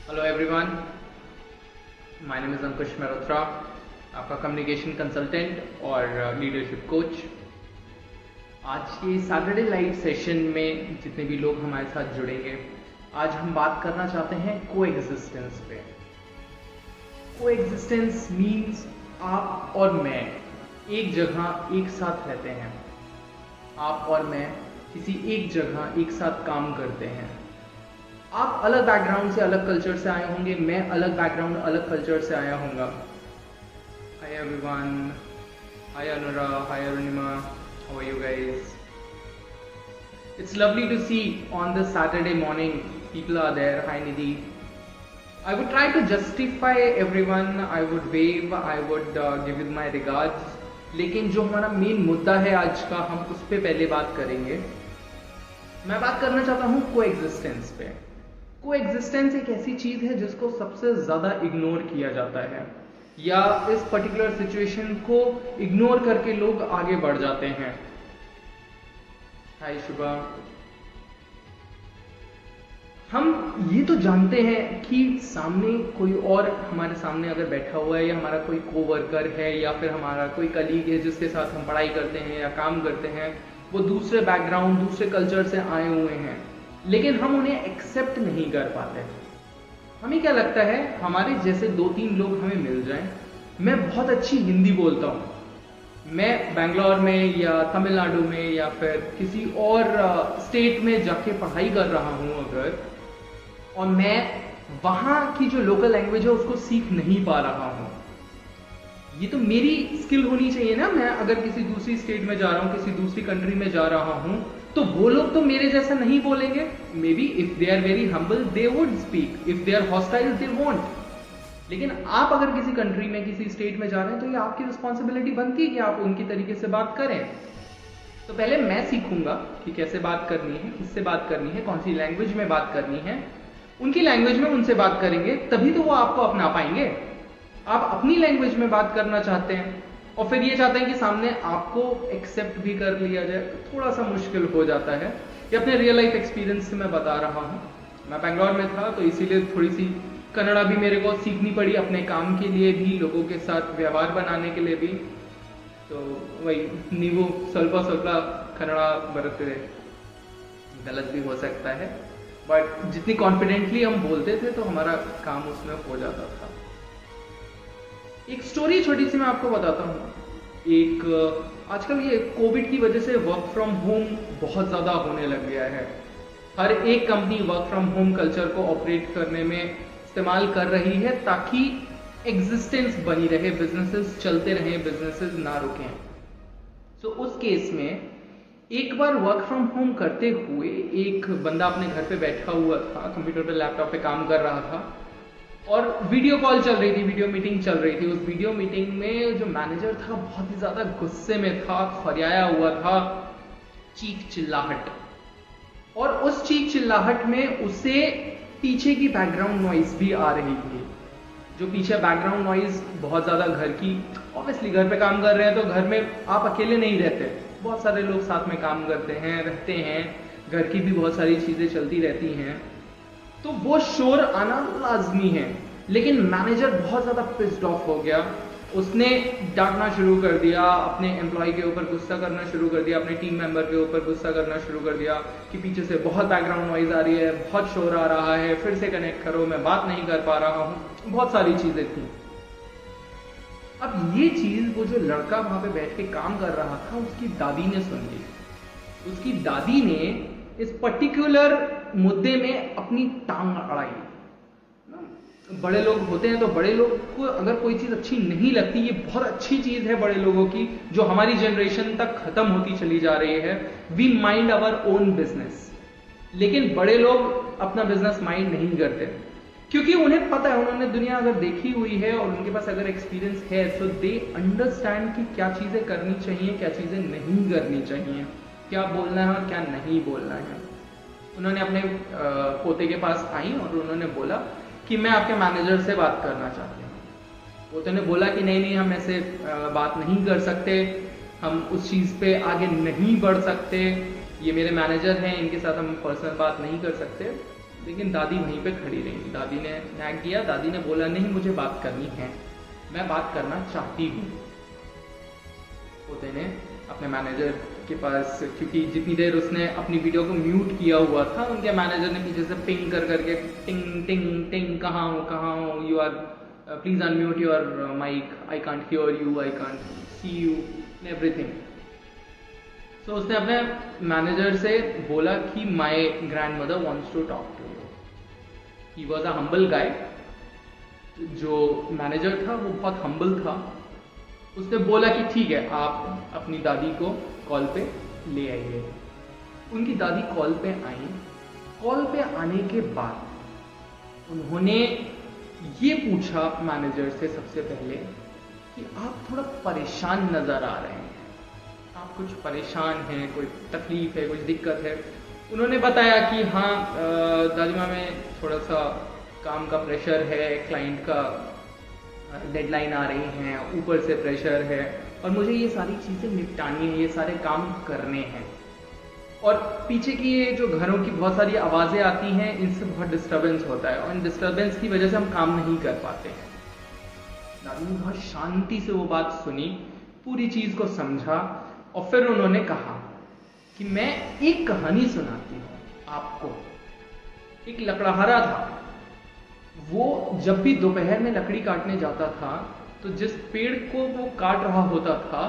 Hello everyone, my name is Ankush Mehrotra, आपका communication consultant और leadership coach. आज के सैटरडे लाइव सेशन में जितने भी लोग हमारे साथ जुड़ेंगे, आज हम बात करना चाहते हैं कोएग्जिस्टेंस पे। कोएग्जिस्टेंस मीन्स आप और मैं एक जगह एक साथ रहते हैं। आप और मैं किसी एक जगह एक साथ काम करते हैं। आप अलग बैकग्राउंड से, अलग कल्चर से आए होंगे, मैं अलग बैकग्राउंड, अलग कल्चर से आया होऊंगा। Hi everyone, hi Anura, hi Arunima, how are you guys? It's lovely to see on this Saturday morning people are there. Hi Nidhi. I would try to justify everyone. I would wave. I would give you my regards. लेकिन जो हमारा main मुद्दा है आज का, हम उस पर पहले बात करेंगे। मैं बात करना चाहता हूँ कोएग्जिस्टेंस पे। कोएग्जिस्टेंस एक ऐसी चीज है जिसको सबसे ज्यादा इग्नोर किया जाता है, या इस पर्टिकुलर सिचुएशन को इग्नोर करके लोग आगे बढ़ जाते हैं। हाय शुभा। हम ये तो जानते हैं कि सामने कोई और हमारे सामने अगर बैठा हुआ है, या हमारा कोई कोवर्कर है, या फिर हमारा कोई कलीग है जिसके साथ हम पढ़ाई करते हैं या काम करते हैं, वो दूसरे बैकग्राउंड, दूसरे कल्चर से आए हुए हैं, लेकिन हम उन्हें एक्सेप्ट नहीं कर पाते। हमें क्या लगता है, हमारे जैसे 2-3 लोग हमें मिल जाएं। मैं बहुत अच्छी हिंदी बोलता हूँ, मैं बैंगलोर में या तमिलनाडु में या फिर किसी और स्टेट में जाके पढ़ाई कर रहा हूँ अगर, और मैं वहाँ की जो लोकल लैंग्वेज है उसको सीख नहीं पा रहा हूँ, ये तो मेरी स्किल होनी चाहिए ना। मैं अगर किसी दूसरी स्टेट में जा रहा हूँ, किसी दूसरी कंट्री में जा रहा हूँ, तो वो लोग तो मेरे जैसा नहीं बोलेंगे। Maybe if they are very humble they would speak, if they are hostile they want. लेकिन आप अगर किसी कंट्री में, किसी स्टेट में जा रहे हैं, तो ये आपकी रिस्पॉन्सिबिलिटी बनती है कि आप उनकी तरीके से बात करें। तो पहले मैं सीखूंगा कि कैसे बात करनी है, किससे बात करनी है, कौन सी लैंग्वेज में बात करनी है। उनकी लैंग्वेज में उनसे बात करेंगे, तभी तो वो आपको अपना पाएंगे। आप अपनी लैंग्वेज में बात करना चाहते हैं और फिर ये चाहते हैं कि सामने आपको एक्सेप्ट भी कर लिया जाए, तो थोड़ा सा मुश्किल हो जाता है। ये अपने रियल लाइफ एक्सपीरियंस से मैं बता रहा हूँ। मैं बैंगलोर में था, तो इसीलिए थोड़ी सी कन्नड़ा भी मेरे को सीखनी पड़ी, अपने काम के लिए भी, लोगों के साथ व्यवहार बनाने के लिए भी। तो वही ನೀವು ಸ್ವಲ್ಪ ಸ್ವಲ್ಪ कन्नड़ा बरतते, गलत भी हो सकता है, बट जितनी कॉन्फिडेंटली हम बोलते थे तो हमारा काम उसमें हो जाता था। एक स्टोरी छोटी सी मैं आपको बताता हूँ। आजकल ये कोविड की वजह से वर्क फ्रॉम होम बहुत ज़्यादा होने लग गया है। हर एक company work from home culture को ऑपरेट करने में इस्तेमाल कर रही है, ताकि एग्जिस्टेंस बनी रहे, बिजनेसेस चलते रहें, बिजनेसेस ना रुकें। तो उस केस में एक बार वर्क फ्रॉम होम करते हुए एक बंदा अपने घर पे बैठा हुआ था, कंप्यूटर पे, लैपटॉप पे काम कर रहा था, और वीडियो कॉल चल रही थी, वीडियो मीटिंग चल रही थी। उस वीडियो मीटिंग में जो मैनेजर था बहुत ही ज्यादा गुस्से में था, खौरियाया हुआ था, चीख चिल्लाहट, और उस चीख चिल्लाहट में उसे पीछे की बैकग्राउंड नॉइज भी आ रही थी। जो पीछे बैकग्राउंड नॉइज बहुत ज्यादा घर की, ऑब्वियसली घर पे काम कर रहे हैं तो घर में आप अकेले नहीं रहते, बहुत सारे लोग साथ में काम करते हैं, रहते हैं, घर की भी बहुत सारी चीजें चलती रहती हैं, तो वो शोर आना लाजमी है। लेकिन मैनेजर बहुत ज्यादा पिस्ड ऑफ हो गया, उसने डांटना शुरू कर दिया, अपने एम्प्लॉय के ऊपर गुस्सा करना शुरू कर दिया, अपने टीम मेंबर के ऊपर गुस्सा करना शुरू कर दिया कि पीछे से बहुत बैकग्राउंड नॉइज आ रही है, बहुत शोर आ रहा है, फिर से कनेक्ट करो, मैं बात नहीं कर पा रहा हूँ, बहुत सारी चीजें थी। अब ये चीज वो जो लड़का वहां पे बैठ के काम कर रहा था, उसकी दादी ने सुन ली। उसकी दादी ने इस पर्टिकुलर मुद्दे में अपनी टांग अड़ाई। बड़े लोग होते हैं तो बड़े लोग को अगर कोई चीज अच्छी नहीं लगती, ये बहुत अच्छी चीज है बड़े लोगों की, जो हमारी जनरेशन तक खत्म होती चली जा रही है। We mind our own business, लेकिन बड़े लोग अपना बिजनेस माइंड नहीं करते, क्योंकि उन्हें पता है, उन्होंने दुनिया अगर देखी हुई है और उनके पास अगर एक्सपीरियंस है, तो दे अंडरस्टैंड कि क्या चीजें करनी चाहिए, क्या चीजें नहीं करनी चाहिए, क्या बोलना है और क्या नहीं बोलना है। उन्होंने अपने पोते के पास आई और उन्होंने बोला कि मैं आपके मैनेजर से बात करना चाहती हूँ। पोते ने बोला कि नहीं नहीं, हम ऐसे बात नहीं कर सकते, हम उस चीज़ पे आगे नहीं बढ़ सकते, ये मेरे मैनेजर हैं, इनके साथ हम पर्सनल बात नहीं कर सकते। लेकिन दादी वहीं पे खड़ी रही। दादी ने नैग किया, दादी ने बोला नहीं मुझे बात करनी है, मैं बात करना चाहती हूँ। पोते ने अपने मैनेजर के पास, क्योंकि जितनी देर उसने अपनी वीडियो को म्यूट किया हुआ था, उनके मैनेजर ने पीछे से पिंग कर करके टिंग टिंग टिंग कहाँ हो, you are please unmute your mic, I can't hear you, I can't see you, everything. तो उसने अपने मैनेजर से बोला कि my grandmother wants to talk to you. He was a humble guy. जो मैनेजर था वो बहुत हम्बल था। उसने बोला कि ठीक है, आप अपनी दादी को कॉल पे ले आइए। उनकी दादी कॉल पे आई। कॉल पे आने के बाद उन्होंने ये पूछा मैनेजर से सबसे पहले कि आप थोड़ा परेशान नजर आ रहे हैं, आप कुछ परेशान हैं, कोई तकलीफ है, कुछ दिक्कत है। उन्होंने बताया कि हाँ दादी माँ में थोड़ा सा काम का प्रेशर है, क्लाइंट का डेडलाइन आ रही हैं, ऊपर से प्रेशर है और मुझे ये सारी चीज़ें निपटानी है, ये सारे काम करने हैं। और पीछे की ये जो घरों की बहुत सारी आवाज़ें आती हैं, इनसे बहुत डिस्टर्बेंस होता है और इन डिस्टर्बेंस की वजह से हम काम नहीं कर पाते हैं। दादी ने बहुत शांति से वो बात सुनी, पूरी चीज़ को समझा और फिर उन्होंने कहा कि मैं एक कहानी सुनाती हूँ आपको। एक लकड़हारा था, वो जब भी दोपहर में लकड़ी काटने जाता था तो जिस पेड़ को वो काट रहा होता था,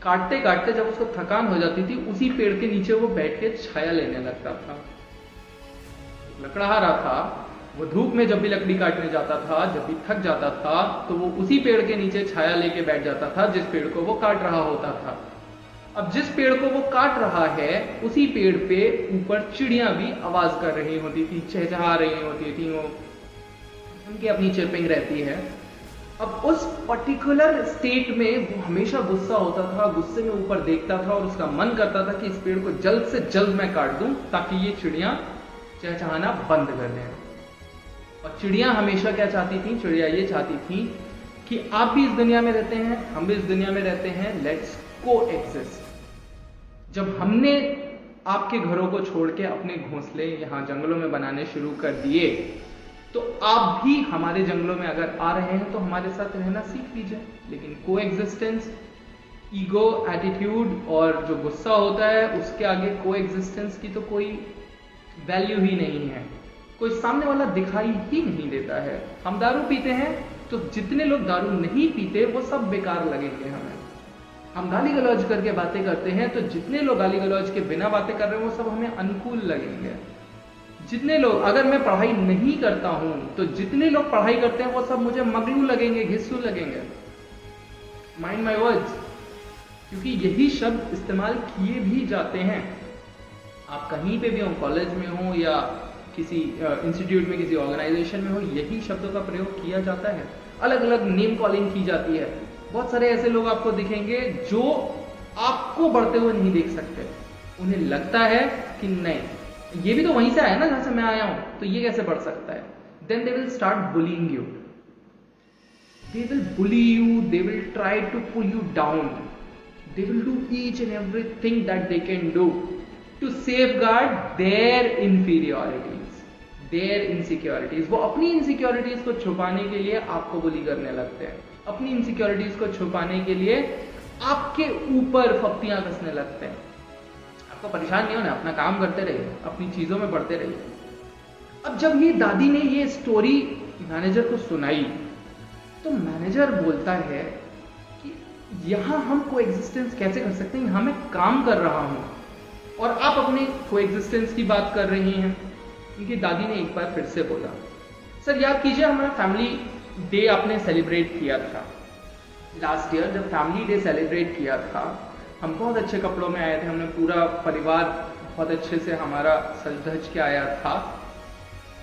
काटते काटते जब उसको थकान हो जाती थी, उसी पेड़ के नीचे वो बैठ के छाया लेने लगता था। लकड़हारा था, वो धूप में जब भी लकड़ी काटने जाता था, जब भी थक जाता था तो वो उसी पेड़ के नीचे छाया लेके बैठ जाता था जिस पेड़ को वो काट रहा होता था। अब जिस पेड़ को वो काट रहा है, उसी पेड़ पे ऊपर चिड़ियां भी आवाज कर रही होती थी, चहचहा रही होती थी, वो उनकी अपनी चिरपिंग रहती है। अब उस पर्टिकुलर स्टेट में वो हमेशा गुस्सा होता था, गुस्से में ऊपर देखता था और उसका मन करता था कि इस पेड़ को जल्द से जल्द मैं काट दूं ताकि ये चिड़ियां चहचहाना बंद कर दें। और चिड़ियां हमेशा क्या चाहती थी? चिड़िया ये चाहती थी कि आप भी इस दुनिया में रहते हैं, हम भी इस दुनिया में रहते हैं, लेट्स को एक्सिस्ट। जब हमने आपके घरों को छोड़ के अपने घोंसले यहाँ जंगलों में बनाने शुरू कर दिए, तो आप भी हमारे जंगलों में अगर आ रहे हैं तो हमारे साथ रहना सीख लीजिए। लेकिन को एग्जिस्टेंस, ईगो, एटीट्यूड और जो गुस्सा होता है, उसके आगे को एग्जिस्टेंस की तो कोई वैल्यू ही नहीं है। कोई सामने वाला दिखाई ही नहीं देता है। हम दारू पीते हैं तो जितने लोग दारू नहीं पीते वो सब बेकार लगेंगे हमें। हम गाली गलौज करके बातें करते हैं तो जितने लोग गाली गलौज के बिना बातें कर रहे हैं वो सब हमें अनुकूल लगेंगे। जितने लोग, अगर मैं पढ़ाई नहीं करता हूं तो जितने लोग पढ़ाई करते हैं वो सब मुझे मगलू लगेंगे, घिस्सू लगेंगे। माइंड माई वर्ड्स, क्योंकि यही शब्द इस्तेमाल किए भी जाते हैं। आप कहीं पे भी हो, कॉलेज में हो या किसी इंस्टीट्यूट में, किसी ऑर्गेनाइजेशन में हो, यही शब्दों का प्रयोग किया जाता है। अलग अलग नेम कॉलिंग की जाती है। बहुत सारे ऐसे लोग आपको दिखेंगे जो आपको बढ़ते हुए नहीं देख सकते। उन्हें लगता है कि नहीं, ये भी तो वहीं से आया ना जहां से मैं आया हूं, तो ये कैसे बढ़ सकता है। Then they will start bullying you, they will bully you, they will try to pull you down, they will do each and everything that they can do to safeguard their inferiorities, their insecurities. वो अपनी insecurities को छुपाने के लिए आपको बुली करने लगते हैं, अपनी इनसिक्योरिटीज को छुपाने के लिए आपके ऊपर फप्तियां कसने लगते हैं। आपको परेशान नहीं होना, अपना काम करते रहिए, अपनी चीजों में बढ़ते रहिए। अब जब ये दादी ने ये स्टोरी मैनेजर को सुनाई तो मैनेजर बोलता है कि यहां हम कोएग्जिस्टेंस कैसे कर सकते हैं, यहां मैं काम कर रहा हूं और आप अपने कोएग्जिस्टेंस की बात कर रही हैं। उनकी दादी ने एक बार फिर से बोला, सर याद कीजिए हमारा फैमिली डे आपने सेलिब्रेट किया था लास्ट ईयर। जब फैमिली डे सेलिब्रेट किया था, हम बहुत अच्छे कपड़ों में आए थे, हमने पूरा परिवार बहुत अच्छे से हमारा सज धज के आया था।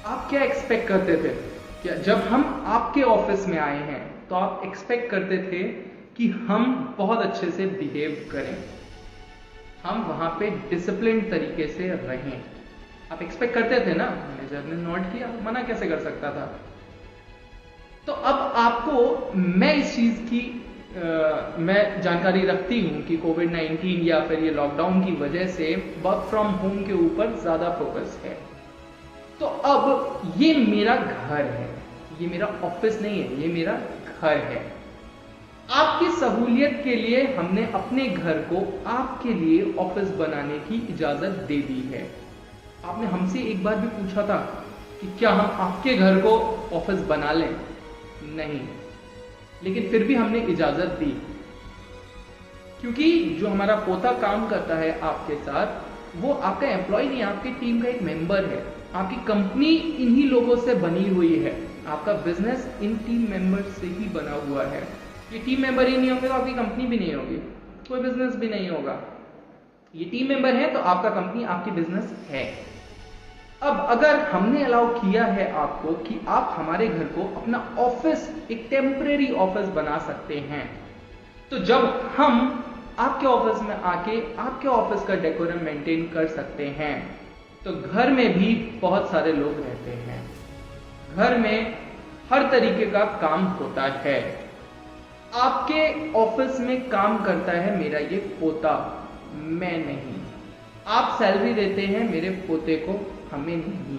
आप क्या एक्सपेक्ट करते थे? क्या जब हम आपके ऑफिस में आए हैं तो आप एक्सपेक्ट करते थे कि हम बहुत अच्छे से बिहेव करें, हम वहां पे डिसिप्लिन तरीके से रहें? आप एक्सपेक्ट करते थे ना? मैनेजर ने नोट किया, मना कैसे कर सकता था? तो अब आपको मैं इस चीज की मैं जानकारी रखती हूं कि कोविड-19 या फिर ये लॉकडाउन की वजह से वर्क फ्रॉम होम के ऊपर ज्यादा फोकस है। तो अब ये मेरा घर है, ये मेरा ऑफिस नहीं है, ये मेरा घर है। आपकी सहूलियत के लिए हमने अपने घर को आपके लिए ऑफिस बनाने की इजाजत दे दी है। आपने हमसे एक बार भी पूछा था कि क्या हम आपके घर को ऑफिस बना लें? नहीं, लेकिन फिर भी हमने इजाजत दी, क्योंकि जो हमारा पोता काम करता है आपके साथ, वो आपका एम्प्लॉय नहीं, आपकी टीम का एक मेंबर है। आपकी कंपनी इन्हीं लोगों से बनी हुई है, आपका बिजनेस इन टीम मेंबर से ही बना हुआ है। ये टीम मेंबर ही नहीं होंगे तो आपकी कंपनी भी नहीं होगी, कोई बिजनेस भी नहीं होगा। ये टीम मेंबर है तो आपका कंपनी, आपकी बिजनेस है। अब अगर हमने अलाउ किया है आपको कि आप हमारे घर को अपना ऑफिस, एक टेम्परेरी ऑफिस बना सकते हैं, तो जब हम आपके ऑफिस में आके आपके ऑफिस का डेकोरम मेंटेन कर सकते हैं, तो घर में भी बहुत सारे लोग रहते हैं, घर में हर तरीके का काम होता है। आपके ऑफिस में काम करता है मेरा ये पोता, मैं नहीं। आप सैलरी देते हैं मेरे पोते को, हमें नहीं।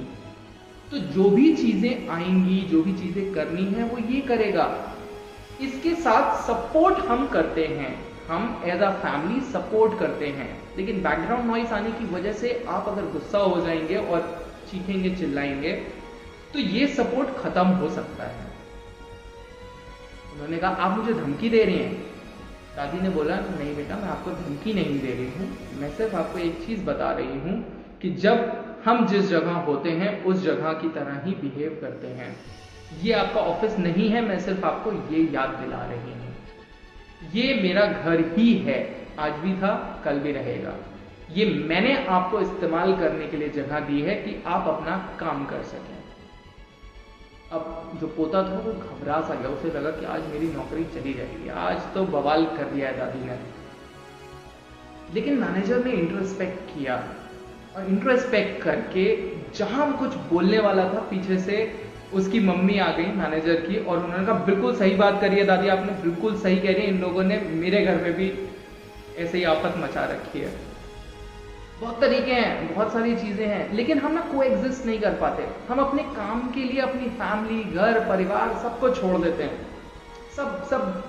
तो जो भी चीजें आएंगी, जो भी चीजें करनी है, वो ये करेगा। इसके साथ सपोर्ट हम करते हैं, हम एज अ फैमिली सपोर्ट करते हैं, लेकिन बैकग्राउंड नॉइस आने की वजह से आप अगर गुस्सा हो जाएंगे और चीखेंगे, चिल्लाएंगे, तो ये सपोर्ट खत्म हो सकता है। उन्होंने कहा आप मुझे धमकी दे रहे हैं? दादी ने बोला नहीं बेटा, मैं आपको धमकी नहीं दे रही हूं, मैं सिर्फ आपको एक चीज बता रही हूं कि जब हम जिस जगह होते हैं उस जगह की तरह ही बिहेव करते हैं। ये आपका ऑफिस नहीं है, मैं सिर्फ आपको ये याद दिला रही हूं। ये मेरा घर ही है, आज भी था, कल भी रहेगा। ये मैंने आपको इस्तेमाल करने के लिए जगह दी है कि आप अपना काम कर सकें। अब जो पोता था वो घबरा सा गया, उसे लगा कि आज मेरी नौकरी चली जाएगी, आज तो बवाल कर दिया है दादी ने। लेकिन मैनेजर ने इंट्रोस्पेक्ट किया, और इंट्रोस्पेक्ट करके जहां वो कुछ बोलने वाला था, पीछे से उसकी मम्मी आ गई मैनेजर की, और उन्होंने कहा बिल्कुल सही बात करी है दादी, आपने बिल्कुल सही कह रही है, इन लोगों ने मेरे घर में भी ऐसे ही आफत मचा रखी है। बहुत तरीके हैं, बहुत सारी चीजें हैं, लेकिन हम ना कोएग्जिस्ट नहीं कर पाते। हम अपने काम के लिए अपनी फैमिली, घर, परिवार सबको छोड़ देते हैं। सब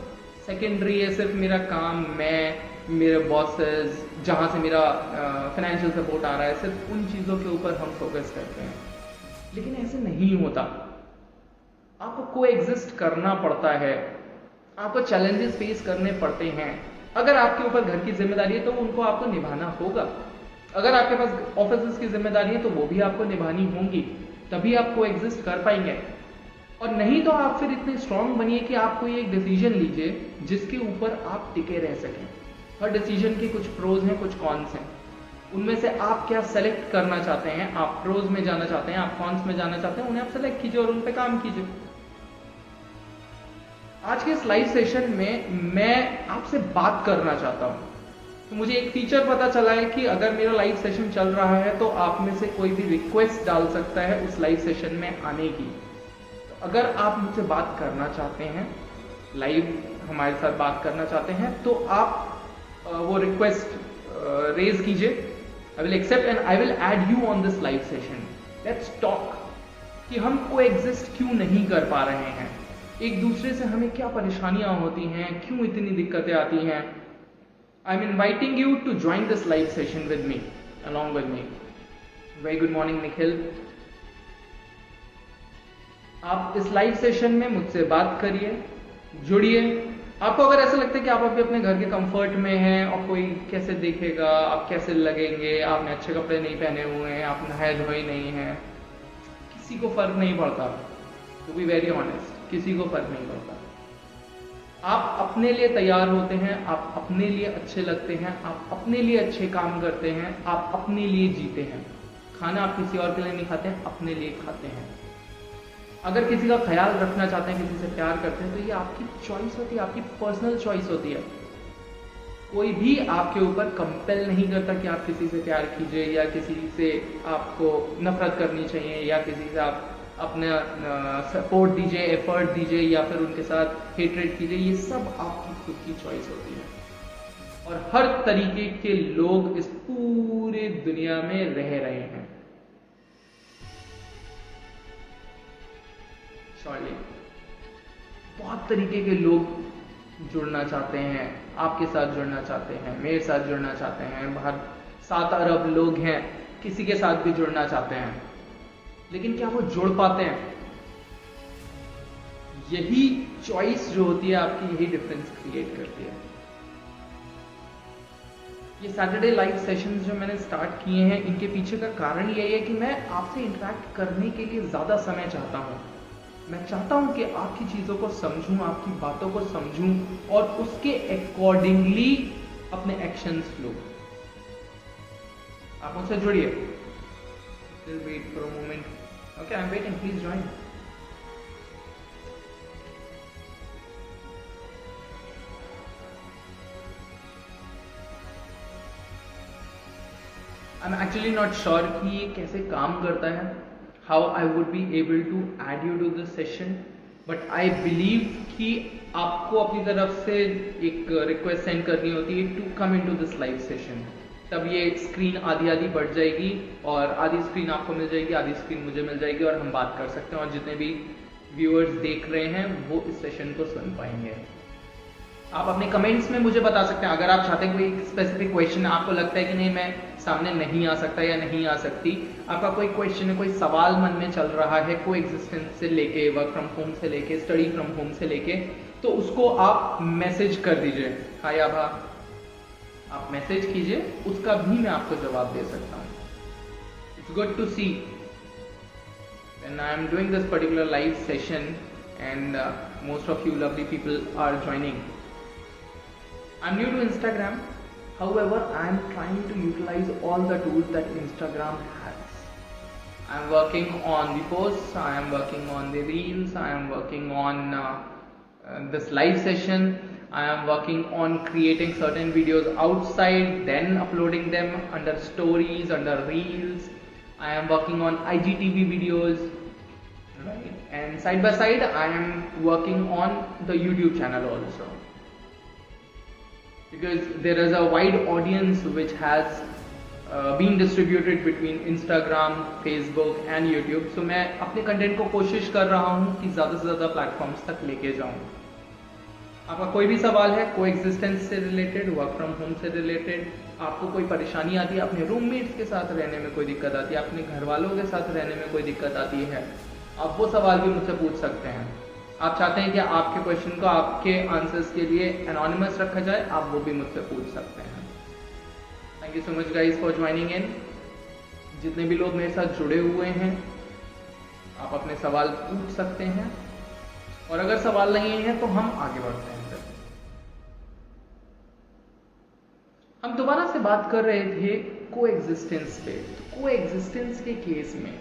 सेकेंडरी है, सिर्फ मेरा काम, मैं, मेरे बॉसेस, जहां से मेरा फाइनेंशियल सपोर्ट आ रहा है, सिर्फ उन चीजों के ऊपर हम फोकस करते हैं। लेकिन ऐसे नहीं होता, आपको कोएग्जिस्ट करना पड़ता है, आपको चैलेंजेस फेस करने पड़ते हैं। अगर आपके ऊपर घर की जिम्मेदारी है तो उनको आपको निभाना होगा, अगर आपके पास ऑफिस की जिम्मेदारी है तो वो भी आपको निभानी होंगी, तभी आप कोएग्जिस्ट कर पाएंगे। और नहीं तो आप फिर इतने स्ट्रांग बनिए कि आप कोई एक डिसीजन लीजिए जिसके ऊपर आप टिके रह सकें। हर डिसीजन के कुछ प्रोज हैं, कुछ कॉन्स हैं, उनमें से आप क्या सेलेक्ट करना चाहते हैं। आप प्रोज में जाना चाहते हैं, आप कॉन्स में जाना चाहते हैं, उन्हें आप सेलेक्ट कीजिए और उन पे काम कीजिए। आज के इस लाइव सेशन में मैं आपसे बात करना चाहता हूं। तो मुझे एक फीचर पता चला है कि अगर मेरा लाइव सेशन चल रहा है तो आप में से कोई भी रिक्वेस्ट डाल सकता है उस लाइव सेशन में आने की। तो अगर आप मुझसे बात करना चाहते हैं, लाइव हमारे साथ बात करना चाहते हैं, तो आप वो रिक्वेस्ट रेज कीजिए। I will accept and I will add you on this live session. Let's talk कि हम कोएग्जिस्ट क्यों नहीं कर पा रहे हैं, एक दूसरे से हमें क्या परेशानियां होती हैं, क्यों इतनी दिक्कतें आती हैं। I'm inviting you to join this live session with me, along with me. Very good morning, Nikhil. आप इस लाइव सेशन में मुझसे बात करिए, जुड़िए। आपको अगर ऐसा लगता है कि आप अभी अपने घर के कंफर्ट में हैं और कोई कैसे देखेगा, आप कैसे लगेंगे, आपने अच्छे कपड़े नहीं पहने हुए हैं, आप नहाए धोए नहीं हैं, किसी को फर्क नहीं पड़ता। To be very honest, किसी को फर्क नहीं पड़ता। आप अपने लिए तैयार होते हैं, आप अपने लिए अच्छे लगते हैं, आप अपने लिए अच्छे काम करते हैं, आप अपने लिए जीते हैं। खाना आप किसी और के लिए नहीं खाते हैं, अपने लिए खाते हैं। अगर किसी का ख्याल रखना चाहते हैं, किसी से प्यार करते हैं, तो ये आपकी चॉइस होती है, आपकी पर्सनल चॉइस होती है। कोई भी आपके ऊपर कंपेल नहीं करता कि आप किसी से प्यार कीजिए या किसी से आपको नफरत करनी चाहिए या किसी से आप अपना सपोर्ट दीजिए, एफर्ट दीजिए या फिर उनके साथ हेट्रेड कीजिए। ये सब आपकी खुद की चॉइस होती है। और हर तरीके के लोग इस पूरे दुनिया में रह रहे हैं। श्योरली बहुत तरीके के लोग जुड़ना चाहते हैं, आपके साथ जुड़ना चाहते हैं, मेरे साथ जुड़ना चाहते हैं, बाहर 7 अरब लोग हैं, किसी के साथ भी जुड़ना चाहते हैं, लेकिन क्या वो जुड़ पाते हैं? यही चॉइस जो होती है आपकी, यही डिफरेंस क्रिएट करती है। ये सैटरडे लाइव सेशंस जो मैंने स्टार्ट किए हैं, इनके पीछे का कारण यही है कि मैं आपसे इंटरेक्ट करने के लिए ज़्यादा समय चाहता हूँ। मैं चाहता हूँ कि आपकी चीज़ों को समझूं, आपकी बातों को समझूं और उसके अकॉर्डिंगली अपने एक्शंस लूं। आप मुझसे जुड़िए। Wait for a moment. Okay, I am waiting, please join. I am actually not sure कि ये कैसे काम करता है, how I would be able to add you to this session, but I believe कि आपको अपनी तरफ से एक रिक्वेस्ट सेंड करनी होती है to come in to this live session. तब ये स्क्रीन आधी आधी बढ़ जाएगी और आधी स्क्रीन आपको मिल जाएगी, आधी स्क्रीन मुझे मिल जाएगी और हम बात कर सकते हैं और जितने भी व्यूअर्स देख रहे हैं वो इस सेशन को सुन पाएंगे। आप अपने कमेंट्स में मुझे बता सकते हैं, अगर आप चाहते हैं कोई स्पेसिफिक क्वेश्चन, आपको लगता है कि नहीं मैं सामने नहीं आ सकता या नहीं आ सकती, आपका कोई क्वेश्चन है, कोई सवाल मन में चल रहा है, को एग्जिस्टेंस से लेके, वर्क फ्रॉम होम से लेके, स्टडी फ्रॉम होम से लेके, तो उसको आप मैसेज कर दीजिए। हाय आभा, आप मैसेज कीजिए, उसका भी मैं आपको जवाब दे सकता हूँ। It's good to see when I am doing this particular live session and most of you lovely people are joining. I'm new to Instagram, however I am trying to utilize all the tools that Instagram has. I'm working on the posts, I am working on the reels, I am working on this live session, I am working on creating certain videos outside, then uploading them under stories, under reels. I am working on IGTV videos, right? And side by side I am working on the YouTube channel also, because there is a wide audience which has been distributed between Instagram, Facebook and YouTube. So मैं अपने content को कोशिश कर रहा हूँ कि ज़्यादा से ज़्यादा प्लेटफॉर्म्स तक लेके जाऊँ। आपका कोई भी सवाल है को एग्जिस्टेंस से रिलेटेड, वर्क फ्रॉम होम से रिलेटेड, आपको कोई परेशानी आती है, अपने रूममेट्स के साथ रहने में कोई दिक्कत आती है, अपने घर वालों के साथ रहने में कोई दिक्कत आती है, आप वो सवाल भी मुझसे पूछ सकते हैं। आप चाहते हैं कि आपके क्वेश्चन को, आपके आंसर्स के लिए एनोनिमस रखा जाए, आप वो भी मुझसे पूछ सकते हैं। Thank you so much guys for joining in. जितने भी लोग मेरे साथ जुड़े हुए हैं, आप अपने सवाल पूछ सकते हैं और अगर सवाल नहीं है तो हम आगे बढ़ते हैं। हम दोबारा से बात कर रहे थे को एग्जिस्टेंस पे। तो को एग्जिस्टेंस के केस में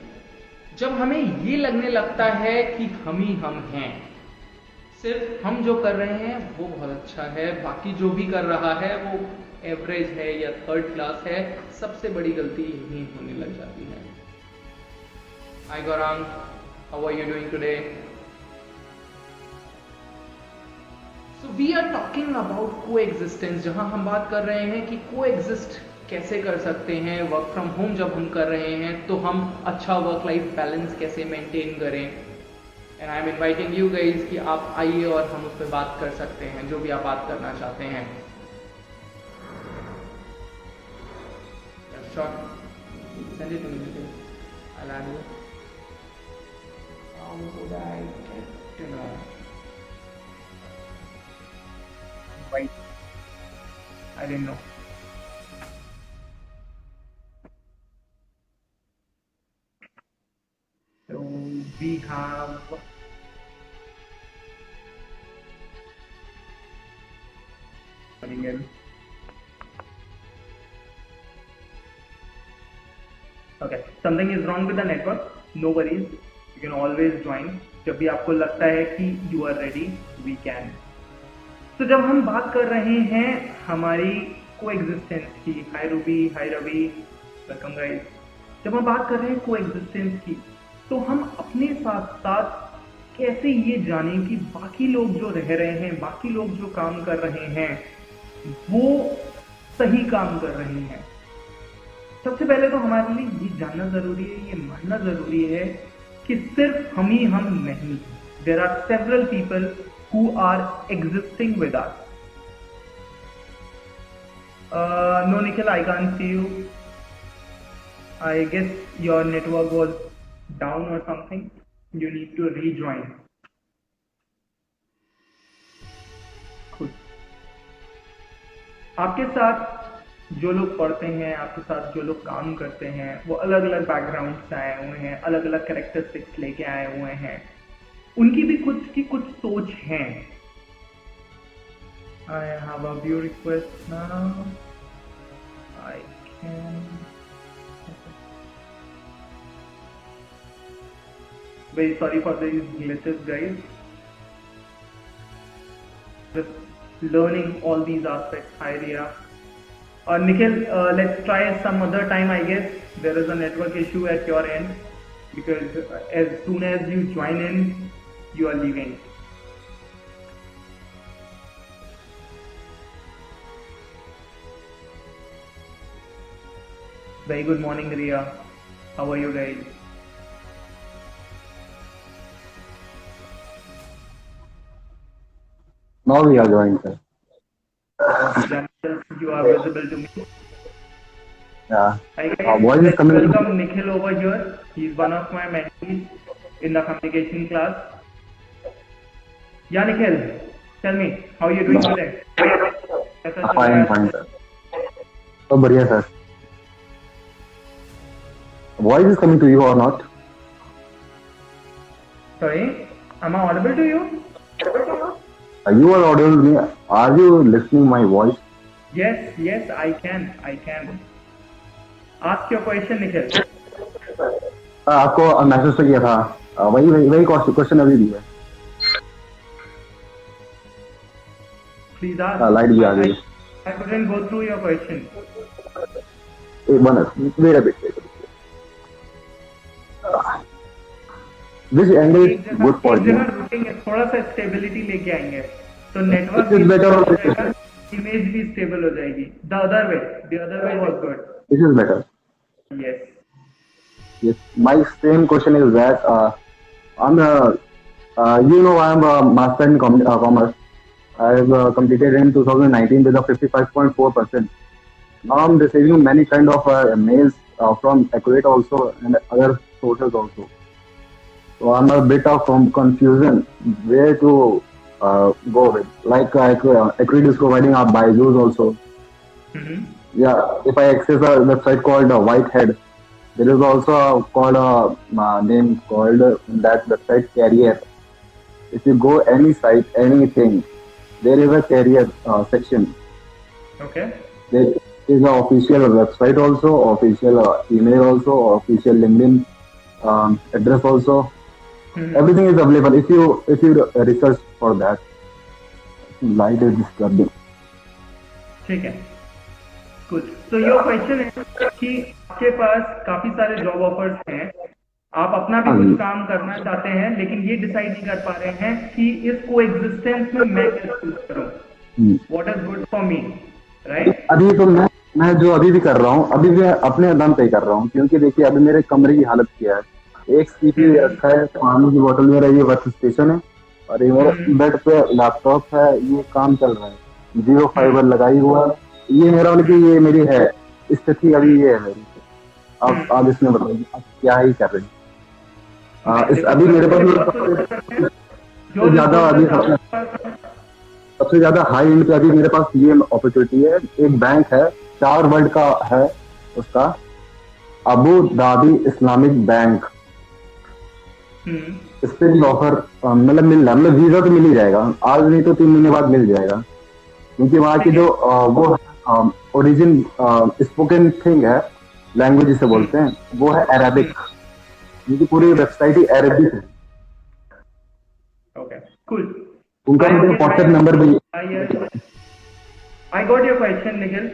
जब हमें ये लगने लगता है कि हम ही हम हैं, सिर्फ हम जो कर रहे हैं वो बहुत अच्छा है, बाकी जो भी कर रहा है वो एवरेज है या थर्ड क्लास है, सबसे बड़ी गलती यही होने लग जाती है। Hi Gaurang, how are you doing today? So we are talking about coexistence, जहां हम बात कर रहे हैं कि को एग्जिस्ट कैसे कर सकते हैं। वर्क फ्रॉम होम जब हम कर रहे हैं तो हम अच्छा वर्क लाइफ बैलेंस कैसे मेंटेन करें। And I am inviting you guys कि आप आइए और हम उस पर बात कर सकते हैं, जो भी आप बात करना चाहते हैं। Send it to me. I'll add you. How would I get to know? Why? I didn't know. So we have again. Okay, something is wrong with the network. No worries. You can always join. जब भी आपको लगता है कि you are ready, we can. तो जब हम बात कर रहे हैं हमारी कोएग्जिस्टेंस की, हाय रूबी, हाय रवि, वेलकम गाइस। जब हम बात कर रहे हैं कोएग्जिस्टेंस की, तो हम अपने साथ साथ कैसे ये जानें कि बाकी लोग जो रह रहे हैं, बाकी लोग जो काम कर रहे हैं, वो सही काम कर रहे हैं। सबसे पहले तो हमारे लिए ये जानना जरूरी है, ये मानना जरूरी है कि सिर्फ हम ही हम नहीं हैं। there are several people who are existing with us. No, Nikhil, I can't see you. I guess your network was down or something. You need to rejoin. Good. आपके साथ जो लोग पढ़ते हैं, आपके साथ जो लोग काम करते हैं, वो अलग अलग बैकग्राउंड से आए हुए हैं, अलग अलग कैरेक्टरिस्टिक्स लेके आए हुए हैं, उनकी भी खुद की कुछ सोच है. I have a view request now. I can. Very sorry for these glitches, guys. Just learning all these aspects. Hi, Ria. Nikhil, let's try some other time. I guess there is a network issue at your end because as soon as you join in, you are leaving. Very good morning, Ria. How are you guys? Now we are joined, sir. You are visible to me. Yeah. Hi guys, Voice is let's coming. welcome Nikhil over here. He's one of my mentees in the communication class. Yeah, Nikhil, tell me, how are you doing today? कैसा चल रहा है? Fine, sir. So बढ़िया, sir. Voice is coming to you or not? Sorry, am I audible to you? You are audible to me. Are you listening my voice? Yes, I can. Ask your question, Nikhil. आपको message तो किया था. वही question अभी भी है. Please ask. Light भी आ गई. I couldn't go through your question. एक minute. Wait a bit. This angle is good for एक you. जगह रुकेंगे, थोड़ा सा स्टेबिलिटी लेके आएंगे तो network This is better or this is? Image भी स्टेबल हो जाएगी. The other way was good. This is better. Yes. Yes. My same question is that I'm a master in commerce. I have completed in 2019 with a 55.4%. Now I'm receiving many kind of mails from Accurate also and other sources also. So I'm a bit of confusion where to go with. Like Accurate is providing our Byju's also. Mm-hmm. Yeah, if I access a website called Whitehead, there is also called a name called that website Career. If you go any site, anything, there is a career section. Okay. There is an official website also, official email also, official LinkedIn address also. Mm-hmm. Everything is available if you research for that. Light is disturbing. ठीक है. Good. So your question है कि आपके पास काफी सारे job offers हैं, आप अपना भी कुछ काम करना चाहते हैं लेकिन ये डिसाइड नहीं कर पा रहे हैं कि इस कोएग्जिस्टेंस में मैं क्या चूज करूं. What is good for me, right? अभी तो मैं जो अभी भी कर रहा हूँ, अभी भी अपने दम पे ही कर रहा हूँ क्योंकि देखिए अभी मेरे कमरे की हालत क्या है. एक CPU रखा है, पानी की बोतल मेरा ये वर्क स्टेशन है और ये मेरे बेड पे लैपटॉप है. ये काम चल रहा है, जियो फाइबर लगाई हुआ. ये मेरा मतलब कि ये मेरी है स्थिति अभी ये है मेरी. आप इसमें बताइए आप क्या ही कर रहे हैं. इस अभी मेरे पास ज्यादा अभी सबसे ज्यादा हाई एंड पे अभी मेरे पास ये अपॉर्चुनिटी है. एक बैंक है, 4 वर्ड का है उसका, अबू धाबी इस्लामिक बैंक. इस पे भी ऑफर मतलब मिल रहा है. मतलब वीजा तो मिल ही जाएगा, आज नहीं तो 3 महीने बाद मिल जाएगा क्योंकि वहाँ की जो वो ओरिजिन स्पोकन थिंग है, लैंग्वेज जिसे बोलते हैं, वो है अरेबिक. उनकी पूरी वेबसाइट ही अरेबिक है. Okay, cool. उनका मुझे व्हाट्सएप नंबर भी. I got your question, Nikhil.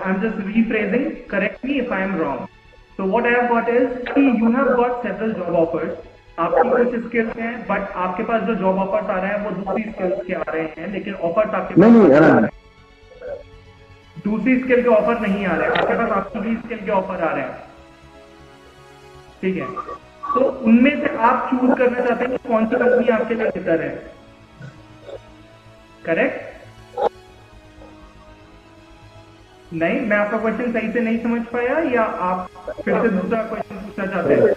I'm just rephrasing. Correct me if I am wrong. So what I have got is कि you have got several job offers. आपकी कुछ skills हैं, but आपके पास जो job offers आ रहे हैं वो दूसरी स्किल्स के आ रहे हैं, लेकिन ऑफर्स आपके पास नहीं दूसरी स्किल के ऑफर नहीं आ रहे हैं, आपके पास आपकी ही स्किल के ऑफर आ रहे हैं. ठीक है. तो उनमें से आप चूज करना चाहते हैं कि कौन सी कंपनी आपके लिए बेहतर है, करेक्ट? नहीं, मैं आपका क्वेश्चन सही से नहीं समझ पाया, या आप फिर से दूसरा क्वेश्चन पूछना चाहते हैं?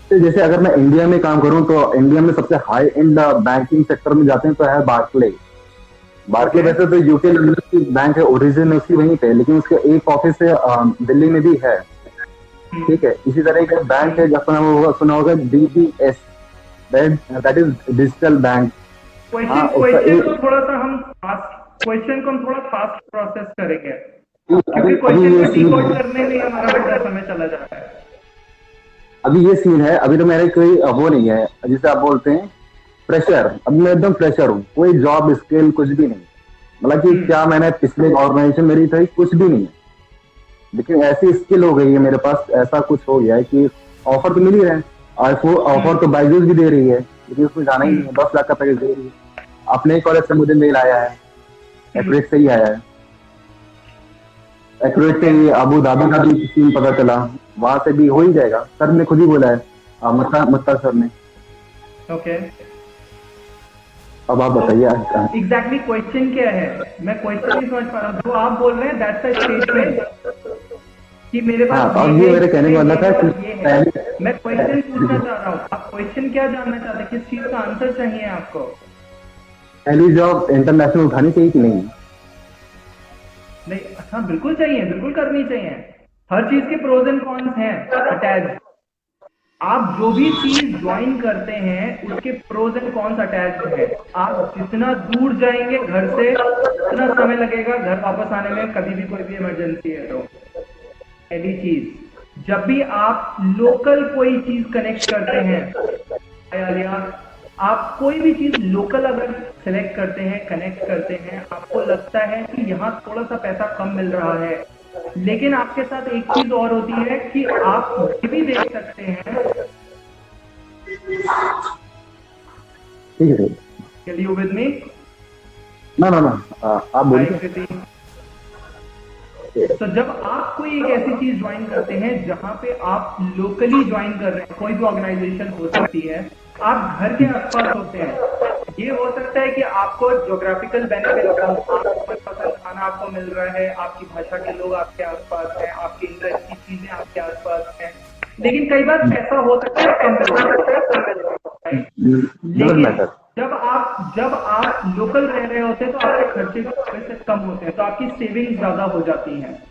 तो जैसे अगर मैं इंडिया में काम करूं तो इंडिया में सबसे हाई एंड बैंकिंग सेक्टर में जाते हैं तो है बार्कले। Berkeley Okay. वैसे तो यूके लंदन की बैंक है, ओरिजिन उसकी वहीं पे, लेकिन उसका एक ऑफिस है दिल्ली में भी है। ठीक है, इसी तरह एक बैंक है जिसका नाम सुना होगा DBS, that is digital bank. हाँ, उसका क्वेश्चन एक को थोड़ा सा हम फास्ट, क्वेश्चन को हम थोड़ा फास्ट प्रोसेस करेंगे, अभी क्योंकि अभी क्वेश्चन ये को सीन डिकोड है, करने में हमारा पूरा समय चला जा रहा है। अभी ये सीन है, अभी तो मेरे कोई वो नहीं है जिसे आप बोलते हैं प्रेशर। अभी मैं एकदम प्रेशर हूँ, कोई जॉब स्किल कुछ भी नहीं। मतलब कि क्या मैंने पिछले ऑर्गेनाइजेशन मेरी थी, कुछ भी नहीं है, लेकिन ऐसी स्किल हो गई है मेरे पास, ऐसा कुछ हो गया है कि ऑफर तो मिल ही रहे हैं। ऑफर तो बाइजूस भी दे रही है, लेकिन उसमें जाना ही नहीं है। 10 लाख का पैकेज दे रही है। अपने कॉलेज से मुझे मेल आया है, एक्यूरेट से ही आया है, एक्यूरेट से ही अबू धाबी का भी सीन पता चला, वहां से भी हो ही जाएगा। सर ने खुद ही बोला है, मत्ता सर ने। ओके, अब आप बताइए। एग्जैक्टली क्वेश्चन क्या है? मैं क्वेश्चन नहीं समझ पा रहा हूँ। जो आप बोल रहे हैं दैट्स अ स्टेटमेंट कि मेरे हाँ, पास तो अब ये ये है, मेरे कहने का मतलब था कि ये है। पहले मैं क्वेश्चन पूछना चाह रहा हूँ, आप क्वेश्चन क्या जानना चाहते हैं, किस चीज का आंसर चाहिए आपको? पहली जॉब इंटरनेशनल उठानी चाहिए कि नहीं? नहीं, हाँ बिल्कुल चाहिए, बिल्कुल करनी चाहिए। हर चीज के प्रोज एंड कॉन्स हैं अटैच। आप जो भी चीज ज्वाइन करते हैं उसके प्रोज एंड कॉन्स अटैच्ड है। आप जितना दूर जाएंगे घर से उतना समय लगेगा घर वापस आने में, कभी भी कोई भी इमरजेंसी है तो। पहली चीज, जब भी आप लोकल कोई चीज कनेक्ट करते हैं, या आप कोई भी चीज लोकल अगर सिलेक्ट करते हैं, कनेक्ट करते हैं, आपको लगता है कि यहाँ थोड़ा सा पैसा कम मिल रहा है, लेकिन आपके साथ एक चीज और होती है कि आप ये भी देख सकते हैं। ठीक है। Can you with me? ना ना ना, आप Hi, बोलिए। Kriti. तो जब आप कोई एक ऐसी चीज ज्वाइन करते हैं जहां पे आप लोकली ज्वाइन कर रहे हैं, कोई भी ऑर्गेनाइजेशन हो सकती है, आप घर के आसपास होते हैं, ये हो सकता है कि आपको ज्योग्राफिकल बेनिफिट हो, आपको पसंद खाना आपको मिल रहा है, आपकी भाषा के लोग आपके आसपास हैं, आपकी इंटरेस्ट की चीजें आपके आसपास हैं, लेकिन कई बार ऐसा हो सकता है कम मिल सकता है। डजंट लेकिन मैटर। जब आप लोकल रह रहे होते हैं तो आपके खर्चे भी थोड़े से कम होते हैं, तो आपकी सेविंग्स ज्यादा हो जाती हैं।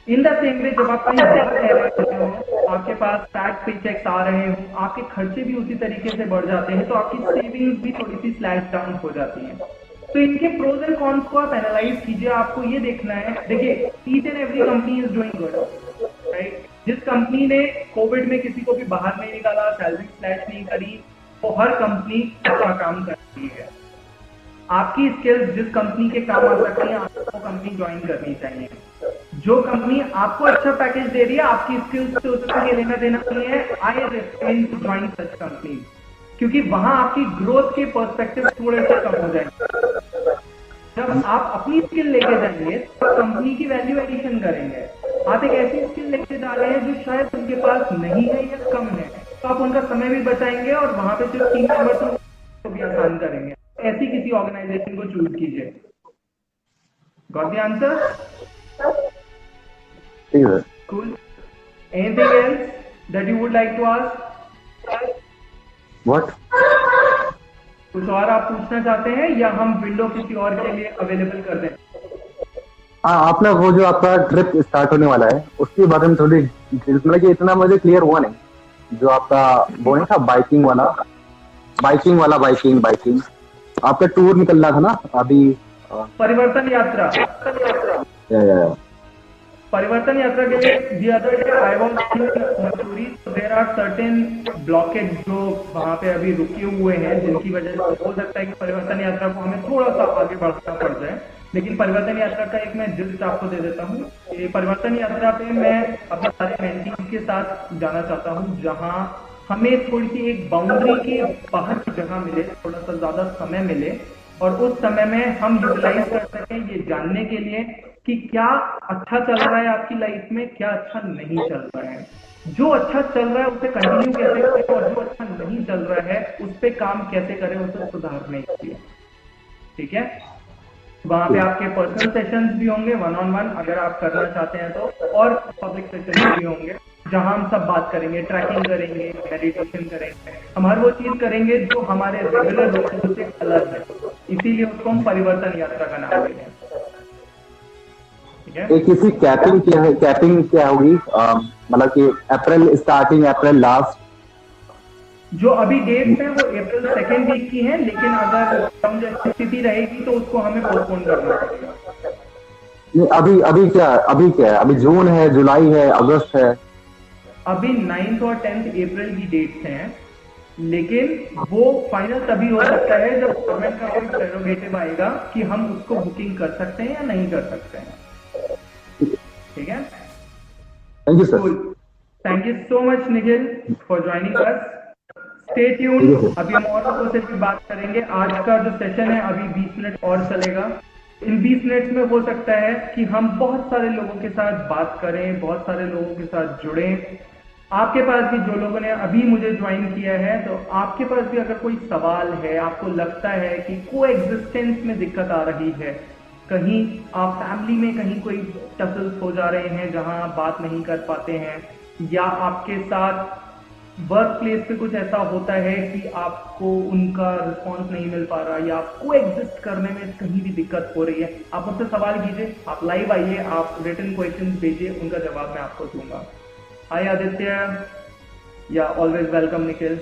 इन द सेम वे, जब आप कहीं बाहर रह रहे होते हो, आपके पास टैक्स पे चेक्स आ रहे हो, आपके खर्चे भी उसी तरीके से बढ़ जाते हैं, तो आपकी सेविंग्स भी थोड़ी सी स्लैश डाउन हो जाती हैं। तो इनके प्रोज एंड कॉन्स को आप एनालाइज कीजिए। आपको ये देखना है, देखिए each and every company is doing good, right? जिस कंपनी ने कोविड में किसी को भी बाहर नहीं निकाला, सैलरी स्लैश नहीं करी, वो हर कंपनी अच्छा काम कर रही है। आपकी स्किल्स जिस कंपनी के काम आ सकती है, आपको कंपनी ज्वाइन करनी चाहिए। जो कंपनी आपको अच्छा पैकेज दे रही है, आपकी स्किल्स से उसका ये लेना देना नहीं है, I recommend to join such company, क्योंकि वहां आपकी ग्रोथ के पर्सपेक्टिव थोड़े से कम हो जाएंगे। जब आप अपनी स्किल लेके जाएंगे तो कंपनी की वैल्यू एडिशन करेंगे। आप एक ऐसी स्किल लेके जा रहे हैं जो शायद उनके पास नहीं है या कम है, तो आप उनका समय भी बचाएंगे और वहां पे जो टीम मेंबर्स हैं उसको भी आसान करेंगे। ऐसी किसी ऑर्गेनाइजेशन को चूज कीजिए। Got the answer? ठीक है। Cool. Anything else that you would like to ask? What? कुछ और आप पूछना चाहते हैं या हम विंडो किसी और के लिए अवेलेबल कर दें? हाँ, आपने वो जो आपका ट्रिप स्टार्ट होने वाला है उसके बारे में थोड़ी डिटेल्स, मतलब कि इतना मुझे क्लियर हुआ नहीं। जो आपका वो नहीं था बाइकिंग आपका टूर निकल रहा था ना अभी? परिवर्तन यात्रा। या। परिवर्तन यात्रा के लिए the other day I was in Mussoorie, so there are certain blockage जो वहां पे अभी रुके हुए हैं, जिनकी वजह से हो सकता है कि परिवर्तन यात्रा को हमें थोड़ा सा आगे बढ़ना पड़ जाए। लेकिन परिवर्तन यात्रा का एक मैं जिस्ट आपको दे देता हूँ। ये परिवर्तन यात्रा पे मैं अपने सारे मेंटीज के साथ जाना चाहता हूँ, जहाँ हमें थोड़ी सी एक बाउंड्री के बाहर की जगह मिले, थोड़ा सा ज्यादा समय मिले, और उस समय में हम यूटिलाइज कर सकें ये जानने के लिए कि क्या अच्छा चल रहा है आपकी लाइफ में, क्या अच्छा नहीं चल रहा है। जो अच्छा चल रहा है उसे कंटिन्यू कैसे करें और जो अच्छा नहीं चल रहा है उस पे काम कैसे करें, उसे सुधारने के लिए। ठीक है, वहां पे आपके पर्सनल सेशंस भी होंगे, वन ऑन वन अगर आप करना चाहते हैं तो, और पब्लिक सेशंस भी होंगे जहां हम सब बात करेंगे, ट्रैकिंग करेंगे, मेडिटेशन करेंगे, हम हर वो चीज करेंगे जो हमारे रेगुलर रूटीन से अलग है। इसीलिए उसको हम परिवर्तन यात्रा का नाम देंगे। ठीक है, एक किसी कैपिंग क्या है, कैपिंग क्या होगी, मतलब कि अप्रैल स्टार्टिंग, अप्रैल लास्ट? जो अभी डेट्स हैं वो अप्रैल सेकेंड वीक की हैं, लेकिन अगर लॉकडाउन जैसी स्थिति रहेगी तो उसको हमें पोस्टपोन करना पड़ेगा। नहीं, अभी क्या है, अभी जून है, जुलाई है, अगस्त है? अभी 9th और 10th अप्रैल की डेट्स हैं, लेकिन वो फाइनल तभी हो सकता है जब गवर्नमेंट का कोई प्रेरोगेटिव आएगा कि हम उसको बुकिंग कर सकते हैं या नहीं कर सकते हैं। ठीक है, thank you sir. Cool, thank you so much Nikhil for joining us. Stay tune, ठीक है सर। अभी हम और लोगों से भी बात करेंगे। आज का जो सेशन है अभी 20 मिनट और चलेगा। इन 20 मिनट्स में हो सकता है कि हम बहुत सारे लोगों के साथ बात करें, बहुत सारे लोगों के साथ जुड़ें। आपके पास भी, जो लोगों ने अभी मुझे ज्वाइन किया है, तो आपके पास भी अगर कोई सवाल है, आपको लगता है कि को एग्जिस्टेंस में दिक्कत आ रही है, कहीं आप फैमिली में कहीं कोई टसल्स हो जा रहे हैं जहां आप बात नहीं कर पाते हैं, या आपके साथ वर्क प्लेस पे कुछ ऐसा होता है कि आपको उनका रिस्पॉन्स नहीं मिल पा रहा, या आपको एग्जिस्ट करने में कहीं भी दिक्कत हो रही है, आप मुझसे सवाल कीजिए, आप लाइव आइए, आप रिटन क्वेश्चंस भेजिए, उनका जवाब मैं आपको दूंगा। Hi Aditya, yeah always welcome Nikhil,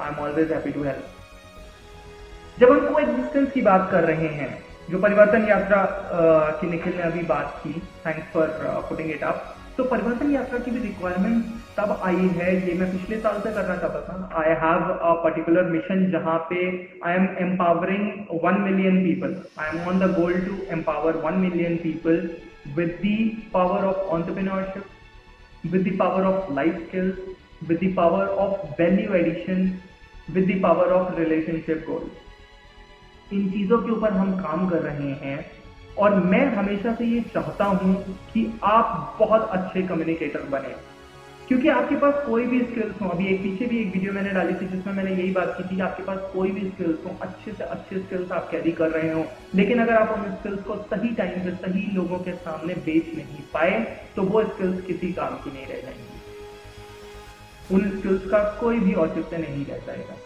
I am always happy to help. जब हम को एग्जिस्टेंस की बात कर रहे हैं, जो परिवर्तन यात्रा की निखिल ने अभी बात की, thanks for putting it up. तो परिवर्तन यात्रा की भी रिक्वायरमेंट तब आई है, ये मैं पिछले साल से करना चाहता था। I have a particular mission जहां पे I am empowering 1 million people. I am on the goal to empower 1 million people with the power of entrepreneurship, with the power of life skills, with the power of value addition, with the power of relationship goals। इन चीजों के ऊपर हम काम कर रहे हैं, और मैं हमेशा से ये चाहता हूं कि आप बहुत अच्छे कम्युनिकेटर बने, क्योंकि आपके पास कोई भी स्किल्स हो। अभी एक पीछे भी एक वीडियो मैंने डाली थी जिसमें मैंने यही बात की थी कि आपके पास कोई भी स्किल्स हो, अच्छे से अच्छे स्किल्स आप कैरी कर रहे हो, लेकिन अगर आप उन स्किल्स को सही टाइम पे सही लोगों के सामने बेच नहीं पाए तो वो स्किल्स किसी काम की नहीं रह जाएंगी, उन स्किल्स का कोई भी औचित्य नहीं रह जाएगा।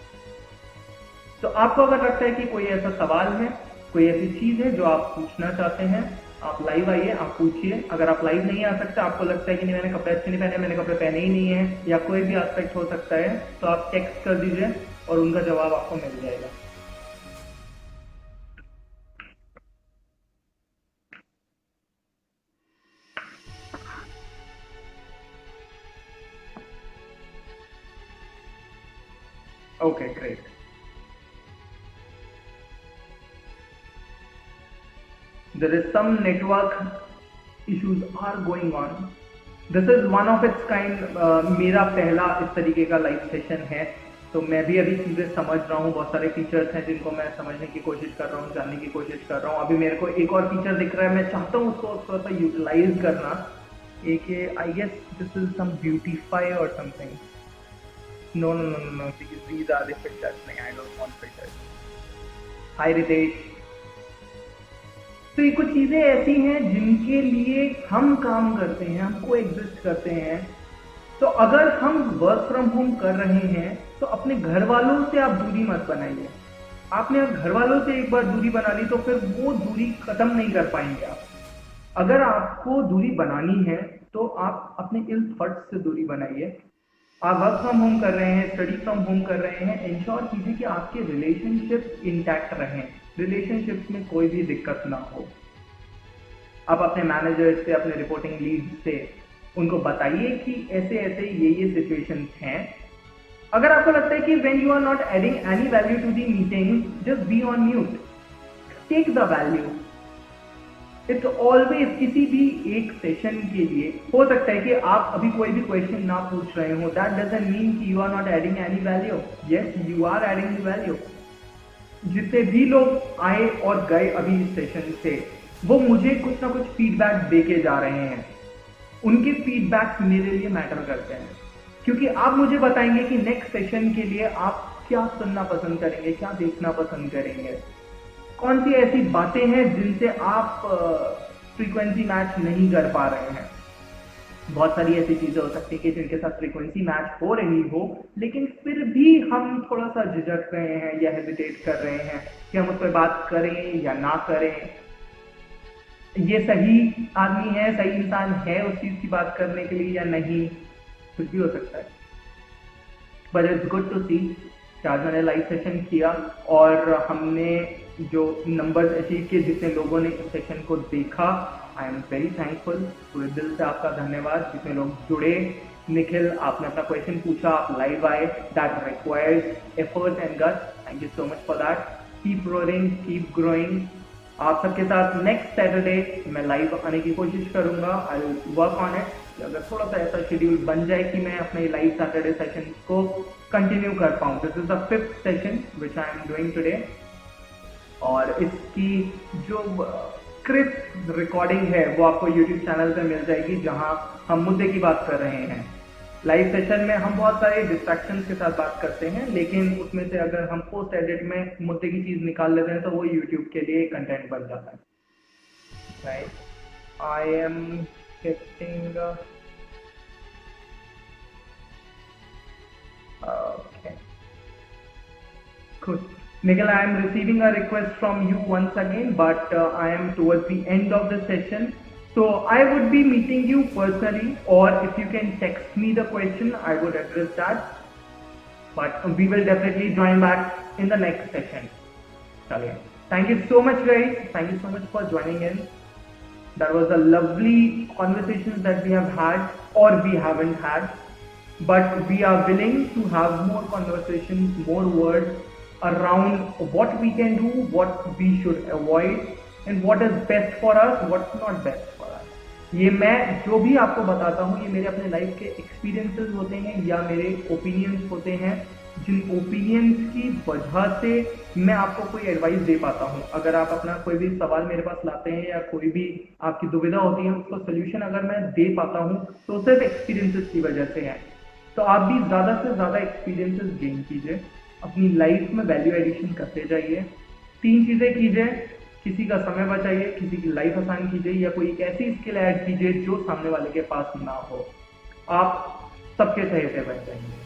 तो आपको अगर लगता है कि कोई ऐसा सवाल है, कोई ऐसी चीज है जो आप पूछना चाहते हैं, आप लाइव आइए, आप पूछिए। अगर आप लाइव नहीं आ सकते, आपको लगता है कि नहीं मैंने कपड़े अच्छे नहीं पहने, मैंने कपड़े पहने ही नहीं है, या कोई भी एस्पेक्ट हो सकता है, तो आप टेक्स्ट कर दीजिए और उनका जवाब आपको मिल जाएगा। Okay, great. There is some network issues are going on. This is one of its kind। मेरा पहला इस तरीके का लाइव सेशन है, तो मैं भी अभी चीज़ें समझ रहा हूँ। बहुत सारे फीचर्स हैं जिनको मैं समझने की कोशिश कर रहा हूँ, जानने की कोशिश कर रहा हूँ। अभी मेरे को एक और फीचर दिख रहा है, मैं चाहता हूँ उसको थोड़ा सा यूटिलाइज करना। एक I guess this is some beautify और something. No no no no, these are the filters। नहीं, I don't want filters. Hi Ritesh. तो ये कुछ चीजें ऐसी हैं जिनके लिए हम काम करते हैं, हमको एग्जिस्ट करते हैं। तो अगर हम वर्क फ्रॉम होम कर रहे हैं तो अपने घर वालों से आप दूरी मत बनाइए। आपने घर वालों से एक बार दूरी बना ली तो फिर वो दूरी खत्म नहीं कर पाएंगे आप। अगर आपको दूरी बनानी है तो आप अपने इल थॉट्स से दूरी बनाइए। आप वर्क फ्रॉम होम कर रहे हैं, स्टडी फ्रॉम होम कर रहे हैं, इंश्योर कीजिए कि आपके रिलेशनशिप इंटैक्ट रहें, रिलेशनशिप्स में कोई भी दिक्कत ना हो। आप अपने मैनेजर से, अपने रिपोर्टिंग लीड से उनको बताइए कि ऐसे ऐसे ये सिचुएशंस हैं। अगर आपको लगता है कि when you are not adding any value to the meeting, just be on mute, take the value. It's always, किसी भी एक सेशन के लिए हो सकता है कि आप अभी कोई भी क्वेश्चन ना पूछ रहे हो, दैट डजंट मीन कि you are not adding any value. Yes, you are adding the value. जितने भी लोग आए और गए अभी इस सेशन से, वो मुझे कुछ ना कुछ फीडबैक दे के जा रहे हैं। उनके फीडबैक मेरे लिए मैटर करते हैं। क्योंकि आप मुझे बताएंगे कि नेक्स्ट सेशन के लिए आप क्या सुनना पसंद करेंगे, क्या देखना पसंद करेंगे, कौन सी ऐसी बातें हैं जिनसे आप फ्रीक्वेंसी मैच नहीं कर पा रहे हैं। बहुत सारी ऐसी चीजें हो सकती है कि जिनके साथ फ्रीक्वेंसी मैच हो रही हो, लेकिन फिर भी हम थोड़ा सा झिझक रहे हैं या हेजिटेट कर रहे हैं कि हम उस पर बात करें या ना करें। ये सही आदमी है, सही इंसान है उस चीज की बात करने के लिए या नहीं, कुछ भी हो सकता है। बट इट्स गुड टू सी कि आज मैंने लाइव सेशन किया और हमने जो नंबर्स अचीव किए, जितने लोगों ने इस सेशन को देखा, आई एम वेरी थैंकफुल। पूरे दिल से आपका धन्यवाद। जितने लोग जुड़े, निखिल आपने अपना क्वेश्चन पूछा, आप लाइव आए, that requires effort and guts. Thank you so much for that. Keep rolling, keep growing. आप सबके साथ नेक्स्ट सैटरडे मैं लाइव आने की कोशिश करूंगा। I will work on it. अगर थोड़ा सा ऐसा शेड्यूल बन जाए कि मैं अपने लाइव सैटरडे सेशन को कंटिन्यू कर पाऊँ। This is the 5th session which I am doing today, और इसकी जो क्रिस्प रिकॉर्डिंग है वो आपको यूट्यूब चैनल पे मिल जाएगी, जहां हम मुद्दे की बात कर रहे हैं। लाइव सेशन में हम बहुत सारे डिस्ट्रैक्शंस के साथ बात करते हैं, लेकिन उसमें से अगर हम पोस्ट एडिट में मुद्दे की चीज निकाल लेते हैं तो वो यूट्यूब के लिए कंटेंट बन जाता है। Right, I am getting okay, good. Nikhil, I am receiving a request from you once again, but I am towards the end of the session. So I would be meeting you personally, or if you can text me the question, I would address that. But we will definitely join back in the next session. Chaliye. Thank you so much, guys. Thank you so much for joining in. That was a lovely conversation that we have had, or we haven't had. But we are willing to have more conversations, more words around what we can do, what we should avoid, and what is best for us, what's not best for us. ये मैं जो भी आपको बताता हूँ, ये मेरे अपने लाइफ के एक्सपीरियंसेस होते हैं या मेरे ओपिनियंस होते हैं, जिन ओपिनियंस की वजह से मैं आपको कोई एडवाइस दे पाता हूँ। अगर आप अपना कोई भी सवाल मेरे पास लाते हैं या कोई भी आपकी दुविधा होती है, उसका सोल्यूशन अगर मैं दे पाता हूँ तो सिर्फ एक्सपीरियंसेस की वजह से है। तो आप भी ज़्यादा से ज़्यादा एक्सपीरियंसेस गेन कीजिए, अपनी लाइफ में वैल्यू एडिशन करते जाइए। 3 चीज़ें कीजिए, किसी का समय बचाइए, किसी की लाइफ आसान कीजिए, या कोई एक ऐसी स्किल ऐड कीजिए जो सामने वाले के पास ना हो। आप सबके सही बन जाएंगे।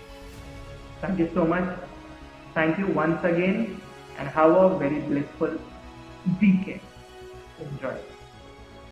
Thank you so much. Thank you once again and have a very blissful weekend. Enjoy.